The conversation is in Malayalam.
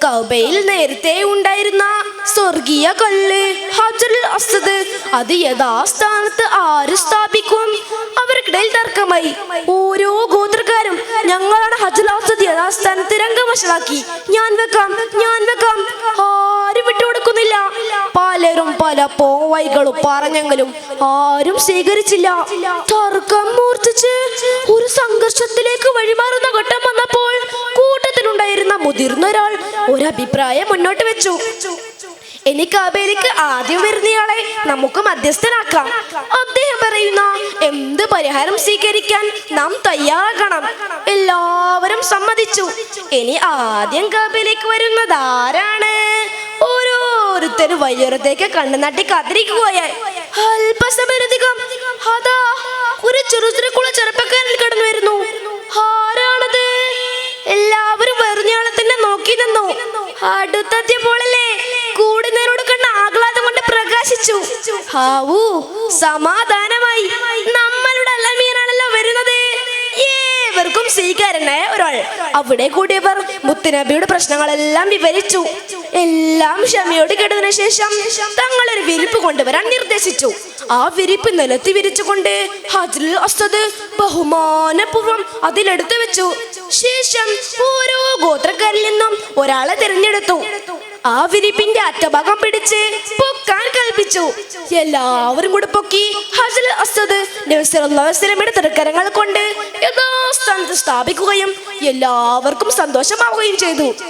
കഅബയിൽ നേരത്തെ ഉണ്ടായിരുന്ന സ്വർഗീയ കല്ല് ഹജറുൽ അസ്വദ് അത് യഥാസ്ഥാനത്ത് ആര് സ്ഥാപിക്കും? അവർക്കിടയിൽ തർക്കമായി. ഓരോ ഗോത്രക്കാരും ഞങ്ങളാണ് ഹജറുൽ അസ്വദ് യഥാസ്ഥാനത്ത് രംഗവശമാക്കി, ഞാൻ വെക്കാം ആരും വിട്ടുകൊടുക്കുന്നില്ല. പലരും പല പോവൈകളും പറഞ്ഞെങ്കിലും ആരും സ്വീകരിച്ചില്ല. തർക്കം മൂർച്ഛിച്ച് ഒരു സംഘർഷത്തിലേക്ക് വഴിമാറുന്ന ഘട്ടം വന്നപ്പോൾ കൂട്ടത്തിലുണ്ടായിരുന്ന മുതിർന്ന ഒരാൾ ഒരഭിപ്രായം മുന്നോട്ട് വെച്ചു. ഇനി കഅബയിലേക്ക് ആദ്യം വരുന്നയാളെ നമുക്ക് മധ്യസ്ഥനാക്കാം. അദ്ദേഹം പറയുന്ന എന്ത് പരിഹാരം സ്വീകരിക്കാൻ നാം തയ്യാറാകണം. എല്ലാവരും സമ്മതിച്ചു. ഇനി ആദ്യം കഅബയിലേക്ക് വരുന്നത് ആരാണ്? ഓരോരുത്തരും വയ്യോരത്തേക്ക് കണ്ണു നട്ടി കാത്തിരിക്കുകയായി. അല്പസമയത്തിനകം അതാ ഒരു ചെറുചുരുക്കുള്ള ചെറുപ്പക്കാരൻ കടന്നു വരുന്നു. ആരാണത്? എല്ലാവരും വെറുഞ്ഞാളെ തന്നെ നോക്കി നിന്നു. അടുത്തെത്തിയപ്പോഴല്ലേ കൂടുന്നതിനോട് കണ്ട ആഹ്ലാദം കൊണ്ട് പ്രകാശിച്ചു. ഹാവൂ, സമാധാനമായി, നമ്മളുടെ അല്ലമീനാണല്ലോ വരുന്നത്. ഏവർക്കും സ്വീകാരനായ ഒരാൾ. അവിടെ കൂടിയവർ മുത്തുനബിയുടെ പ്രശ്നങ്ങളെല്ലാം വിവരിച്ചു. എല്ലാം ക്ഷമയോട് കേട്ടതിനു ശേഷം തങ്ങളൊരു വിരിപ്പ് കൊണ്ടുവരാൻ നിർദ്ദേശിച്ചു. ആ വിരിപ്പ് നിലത്തി വിരിച്ചുകൊണ്ട് ഹജറുൽ അസ്വദ് ബഹുമാനപൂർവ്വം അതിലെടുത്തു വെച്ചു. ശേഷം ഓരോ ഗോത്രക്കാരിൽ നിന്നും ഒരാളെ തിരഞ്ഞെടുത്തു. ആ വിരിപ്പിന്റെ അറ്റഭാഗം പിടിച്ച് പൊക്കാൻ കൽപ്പിച്ചു. എല്ലാവരും കൂടെ പൊക്കി ഹജറുൽ അസ്വദ് നബി സല്ലല്ലാഹു അലൈഹി വസല്ലമയുടെ തൃക്കരങ്ങൾ കൊണ്ട് യഥാസ്ഥാനത്ത് സ്ഥാപിക്കുകയും എല്ലാവർക്കും സന്തോഷമാവുകയും ചെയ്തു.